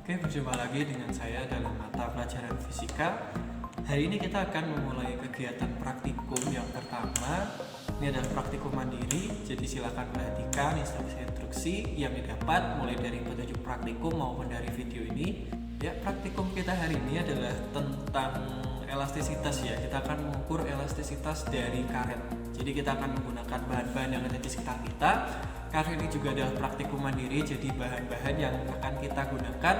Oke, berjumpa lagi dengan saya dalam mata pelajaran fisika. Hari ini kita akan memulai kegiatan praktikum yang pertama. Ini adalah praktikum mandiri, jadi silakan perhatikan instruksi-instruksi yang didapat mulai dari petunjuk praktikum maupun dari video ini. Ya, praktikum kita hari ini adalah tentang elastisitas ya. Kita akan mengukur elastisitas dari karet. Jadi kita akan menggunakan bahan-bahan yang ada di sekitar kita. Karena ini juga adalah praktikum mandiri, jadi bahan-bahan yang akan kita gunakan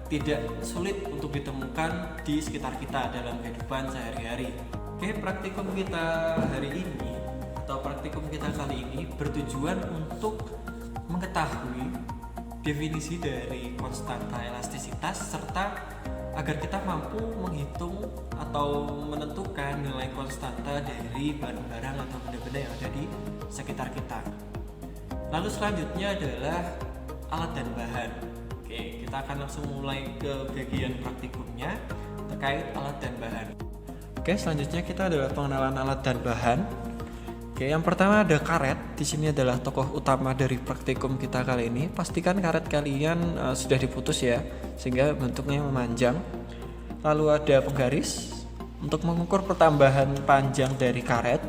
tidak sulit untuk ditemukan di sekitar kita dalam kehidupan sehari-hari. Oke, praktikum kita hari ini atau praktikum kita kali ini bertujuan untuk mengetahui definisi dari konstanta elastisitas serta agar kita mampu menghitung atau menentukan nilai konstanta dari barang-barang atau benda-benda yang ada di sekitar kita. Lalu selanjutnya adalah alat dan bahan. Oke, kita akan langsung mulai ke bagian praktikumnya terkait alat dan bahan. Oke, selanjutnya kita adalah pengenalan alat dan bahan. Oke, yang pertama ada karet. Di sini adalah tokoh utama dari praktikum kita kali ini. Pastikan karet kalian sudah diputus ya, sehingga bentuknya memanjang. Lalu ada penggaris untuk mengukur pertambahan panjang dari karet.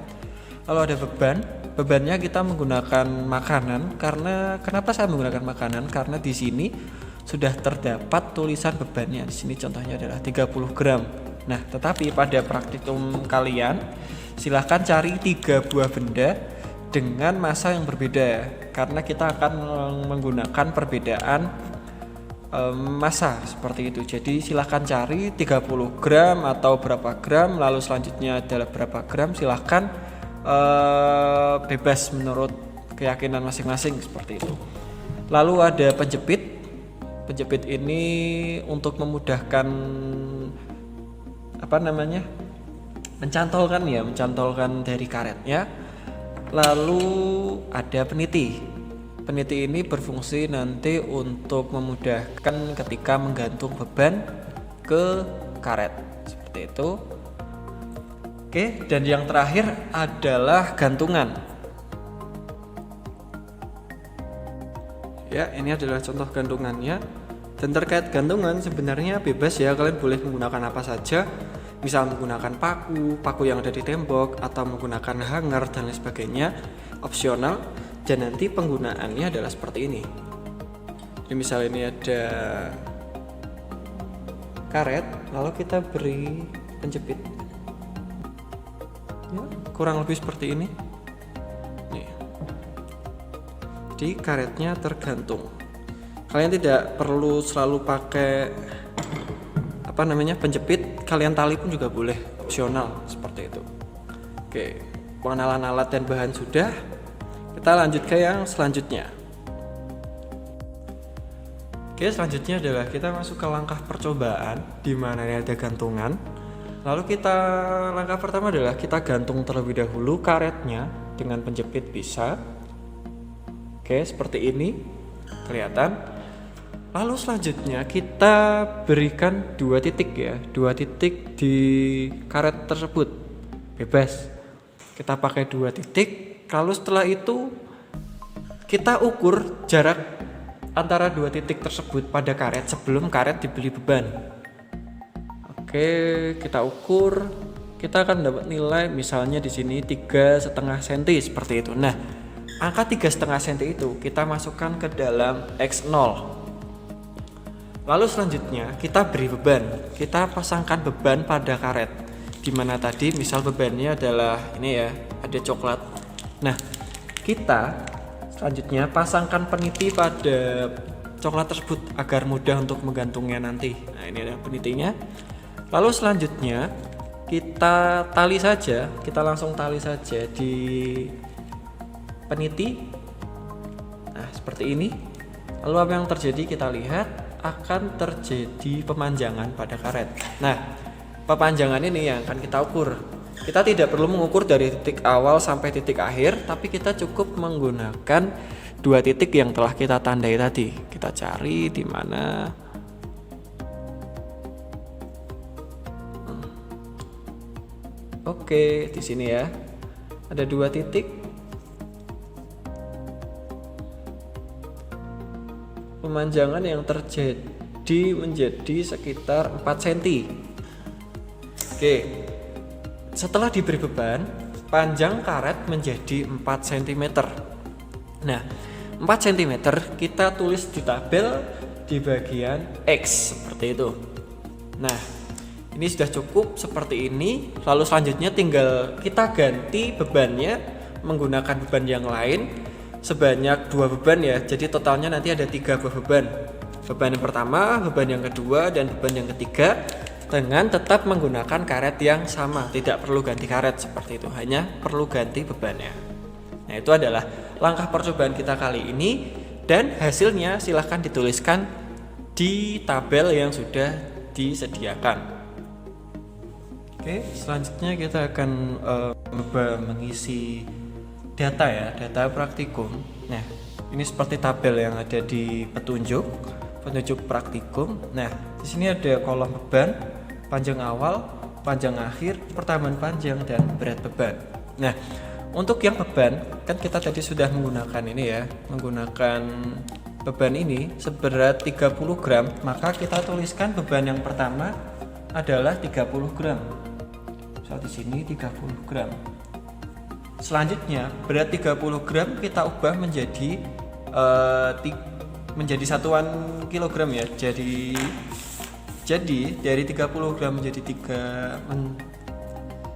Lalu ada beban. Bebannya kita menggunakan makanan. Karena kenapa saya menggunakan makanan? Karena di sini sudah terdapat tulisan bebannya. Di sini contohnya adalah 30 gram. Nah, tetapi pada praktikum kalian silahkan cari 3 buah benda dengan massa yang berbeda. Karena kita akan menggunakan perbedaan massa seperti itu. Jadi silahkan cari 30 gram atau berapa gram. Lalu selanjutnya adalah berapa gram. Silahkan bebas menurut keyakinan masing-masing seperti itu. Lalu ada penjepit. Penjepit ini untuk memudahkan mencantolkan dari karetnya. Lalu ada peniti. Peniti ini berfungsi nanti untuk memudahkan ketika menggantung beban ke karet seperti itu. Oke, dan yang terakhir adalah gantungan. Ya, ini adalah contoh gantungannya. Dan terkait gantungan sebenarnya bebas ya, kalian boleh menggunakan apa saja. Misal menggunakan paku yang ada di tembok atau menggunakan hanger dan lain sebagainya, opsional. Dan nanti penggunaannya adalah seperti ini. Jadi misal ini ada karet, lalu kita beri penjepit. Ya, kurang lebih seperti ini. Nih. Jadi karetnya tergantung. Kalian tidak perlu selalu pakai penjepit. Kalian tali pun juga boleh, opsional seperti itu. Oke, pengenalan alat dan bahan sudah. Kita lanjut ke yang selanjutnya. Oke, selanjutnya adalah kita masuk ke langkah percobaan di mana ini ada gantungan. Lalu langkah pertama adalah kita gantung terlebih dahulu karetnya dengan penjepit bisa. Oke, seperti ini kelihatan. Lalu selanjutnya kita berikan 2 titik ya, 2 titik di karet tersebut. Bebas. Kita pakai 2 titik. Lalu setelah itu kita ukur jarak antara 2 titik tersebut pada karet sebelum karet diberi beban. Oke, kita ukur, kita akan dapat nilai misalnya di sini 3,5 cm seperti itu. Nah, angka 3,5 cm itu kita masukkan ke dalam X0. Lalu selanjutnya kita beri beban. Kita pasangkan beban pada karet. Dimana tadi misal bebannya adalah ini ya, ada coklat. Nah, kita selanjutnya pasangkan peniti pada coklat tersebut agar mudah untuk menggantungnya nanti. Nah, ini ada penitinya. Lalu selanjutnya kita langsung tali saja di peniti. Nah, seperti ini. Lalu apa yang terjadi? Kita lihat akan terjadi pemanjangan pada karet. Nah, pemanjangan ini yang akan kita ukur. Kita tidak perlu mengukur dari titik awal sampai titik akhir, tapi kita cukup menggunakan 2 titik yang telah kita tandai tadi. Kita cari di mana. Oke, di sini ya. Ada 2 titik. Pemanjangan yang terjadi menjadi sekitar 4 cm. Oke, setelah diberi beban, panjang karet menjadi 4 cm. Nah, 4 cm kita tulis di tabel di bagian X seperti itu. Nah, ini sudah cukup seperti ini. Lalu selanjutnya tinggal kita ganti bebannya menggunakan beban yang lain sebanyak 2 beban ya. Jadi totalnya nanti ada 3 buah beban. Beban yang pertama, beban yang kedua, dan beban yang ketiga, dengan tetap menggunakan karet yang sama. Tidak perlu ganti karet seperti itu, hanya perlu ganti bebannya. Nah, itu adalah langkah percobaan kita kali ini, dan hasilnya silahkan dituliskan di tabel yang sudah disediakan. Oke, selanjutnya kita akan mengisi data ya, data praktikum. Nah, ini seperti tabel yang ada di petunjuk praktikum. Nah, di sini ada kolom beban, panjang awal, panjang akhir, pertambahan panjang, dan berat beban. Nah, untuk yang beban kan kita tadi sudah menggunakan ini ya, menggunakan beban ini seberat 30 gram, maka kita tuliskan beban yang pertama adalah 30 gram. Misal di sini 30 gram. Selanjutnya berat 30 gram kita ubah menjadi satuan kilogram ya. Jadi dari 30 gram menjadi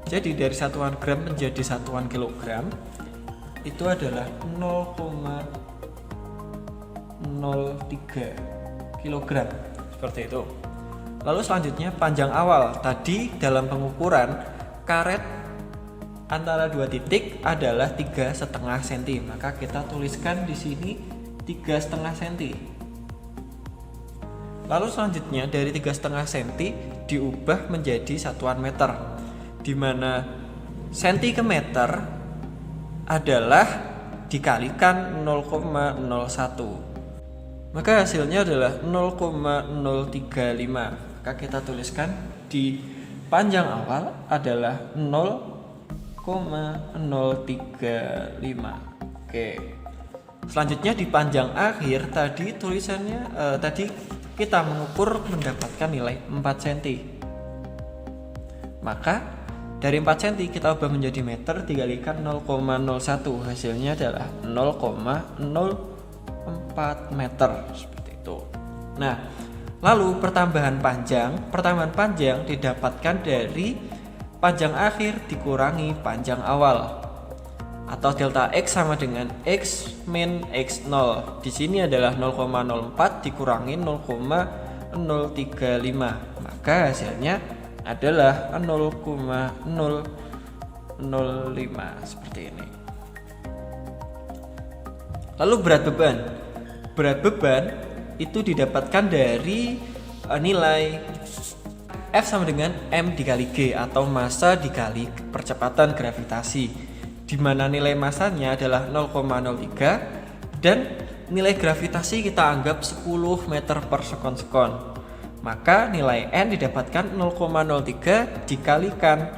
jadi dari satuan gram menjadi satuan kilogram itu adalah 0,03 kilogram seperti itu. Lalu selanjutnya panjang awal. Tadi dalam pengukuran karet antara 2 titik adalah 3,5 cm, maka kita tuliskan di sini 3,5 cm. Lalu selanjutnya dari 3,5 cm diubah menjadi satuan meter, di mana senti ke meter adalah dikalikan 0,01. Maka hasilnya adalah 0,035. Maka kita tuliskan di panjang awal adalah 0,035. Oke. Selanjutnya di panjang akhir tadi tulisannya tadi kita mengukur mendapatkan nilai 4 cm. Maka dari 4 cm kita ubah menjadi meter dikalikan 0,01, hasilnya adalah 0,04 meter seperti itu. Nah, lalu pertambahan panjang didapatkan dari panjang akhir dikurangi panjang awal, atau delta X sama dengan X min X0. Di sini adalah 0,04 dikurangi 0,035. Maka hasilnya adalah 0,005 seperti ini. Lalu berat beban itu didapatkan dari nilai F sama dengan M dikali G, atau massa dikali percepatan gravitasi, di mana nilai massanya adalah 0,03 dan nilai gravitasi kita anggap 10 meter per sekon. Maka nilai N didapatkan 0,03 dikalikan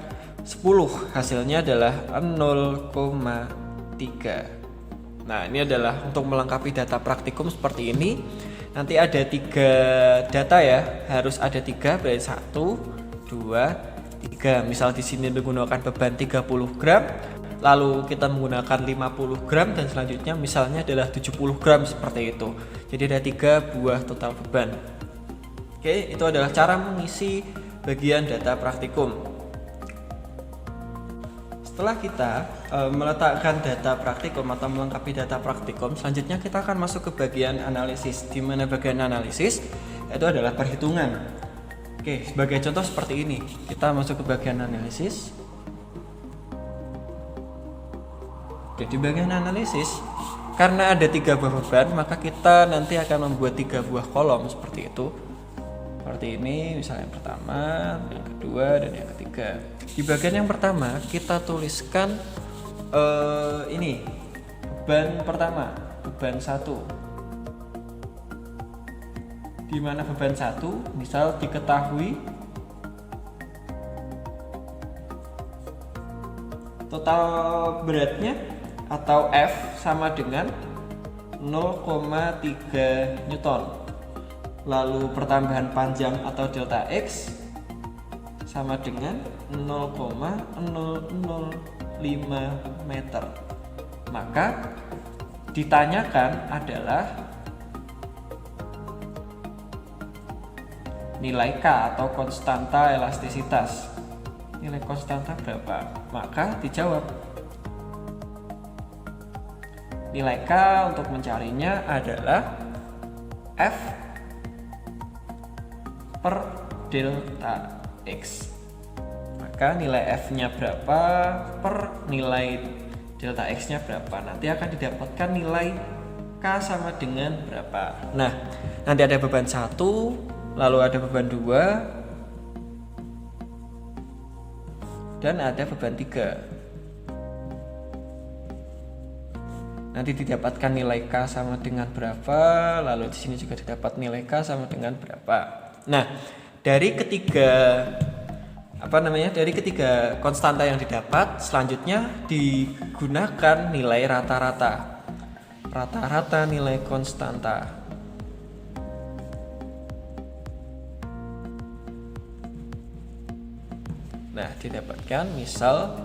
10, hasilnya adalah 0,3. Nah, ini adalah untuk melengkapi data praktikum seperti ini. Nanti ada 3 data ya, harus ada 3, berarti 1, 2, 3. Misal di sini menggunakan beban 30 gram, lalu kita menggunakan 50 gram, dan selanjutnya misalnya adalah 70 gram seperti itu. Jadi ada 3 buah total beban. Oke, itu adalah cara mengisi bagian data praktikum. Setelah kita meletakkan data praktikum atau melengkapi data praktikum, selanjutnya kita akan masuk ke bagian analisis, di mana bagian analisis itu adalah perhitungan. Oke, sebagai contoh seperti ini, kita masuk ke bagian analisis. Oke, di bagian analisis, karena ada 3 buah beban, maka kita nanti akan membuat 3 buah kolom seperti itu. Seperti ini, misalnya yang pertama, yang kedua, dan yang ketiga. Di bagian yang pertama kita tuliskan ini beban pertama, beban 1. Di mana beban 1 misal diketahui total beratnya atau F sama dengan 0,3 Newton. lalu pertambahan panjang atau delta X sama dengan 0,005 meter. Maka ditanyakan adalah nilai K atau konstanta elastisitas. Nilai konstanta berapa? Maka dijawab nilai K untuk mencarinya adalah F per delta X. Maka nilai F-nya berapa per nilai delta X-nya berapa, nanti akan didapatkan nilai K sama dengan berapa. Nah, nanti ada beban 1, lalu ada beban 2, dan ada beban 3. Nanti didapatkan nilai K sama dengan berapa, lalu di sini juga didapat nilai K sama dengan berapa. Nah, dari ketiga konstanta yang didapat, selanjutnya digunakan nilai rata-rata. Rata-rata nilai konstanta. Nah, didapatkan misal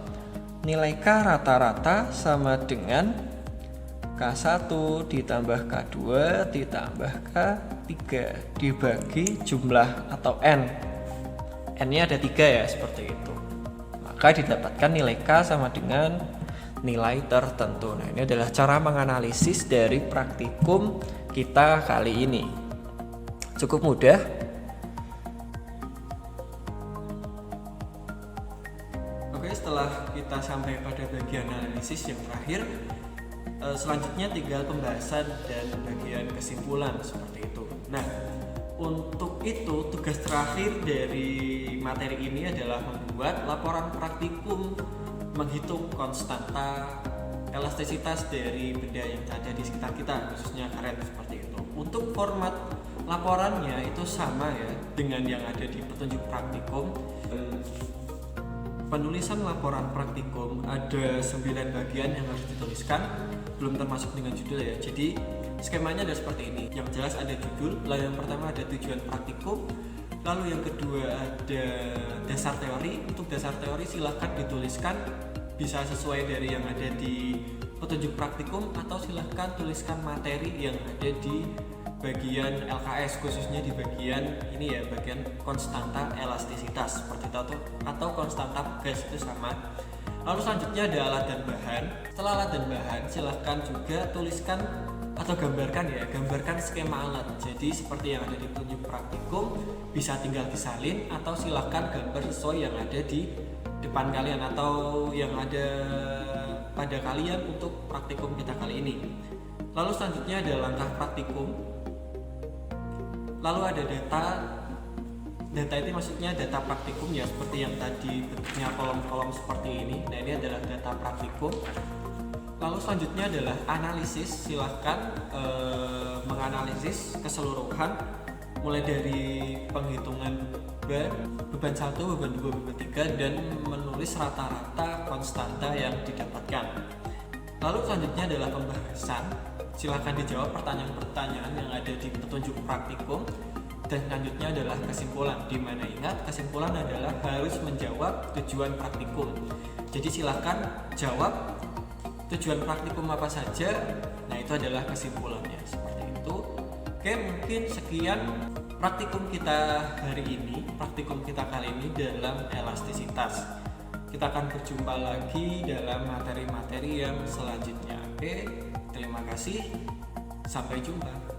nilai K rata-rata sama dengan K1 ditambah K2 ditambah K3 dibagi jumlah atau N. N-nya ada 3 ya, seperti itu. Maka didapatkan nilai K sama dengan nilai tertentu. Nah, ini adalah cara menganalisis dari praktikum kita kali ini. Cukup mudah. Oke, setelah kita sampai pada bagian analisis yang terakhir, selanjutnya tinggal pembahasan dan bagian kesimpulan seperti itu. Nah, untuk itu tugas terakhir dari materi ini adalah membuat laporan praktikum menghitung konstanta elastisitas dari benda yang ada di sekitar kita, khususnya karet seperti itu. Untuk format laporannya itu sama ya dengan yang ada di petunjuk praktikum. Penulisan laporan praktikum ada 9 bagian yang harus dituliskan, belum termasuk dengan judul ya. Jadi skemanya ada seperti ini. Yang jelas ada judul, lalu yang pertama ada tujuan praktikum, lalu yang kedua ada dasar teori. Untuk dasar teori silahkan dituliskan, bisa sesuai dari yang ada di petunjuk praktikum, atau silahkan tuliskan materi yang ada di bagian LKS, khususnya di bagian ini ya, bagian konstanta elastisitas seperti itu, atau konstanta gas itu sama. Lalu selanjutnya ada alat dan bahan. Setelah alat dan bahan, silahkan juga tuliskan atau gambarkan skema alat. Jadi seperti yang ada di petunjuk praktikum, bisa tinggal disalin atau silahkan gambar sesuai yang ada di depan kalian atau yang ada pada kalian untuk praktikum kita kali ini. Lalu selanjutnya ada langkah praktikum. Lalu ada data itu maksudnya data praktikum ya, seperti yang tadi bentuknya kolom-kolom seperti ini. Nah, ini adalah data praktikum. Lalu selanjutnya adalah analisis. Silahkan menganalisis keseluruhan mulai dari penghitungan beban 1, beban 2, beban 3, dan menulis rata-rata konstanta yang didapatkan. Lalu selanjutnya adalah pembahasan. Silahkan dijawab pertanyaan-pertanyaan yang ada di petunjuk praktikum. Dan selanjutnya adalah kesimpulan, di mana ingat kesimpulan adalah harus menjawab tujuan praktikum. Jadi silahkan jawab tujuan praktikum apa saja. Nah, itu adalah kesimpulannya seperti itu. Oke, mungkin sekian praktikum kita hari ini, praktikum kita kali ini dalam elastisitas. Kita akan berjumpa lagi dalam materi-materi yang selanjutnya. Oke, terima kasih, sampai jumpa.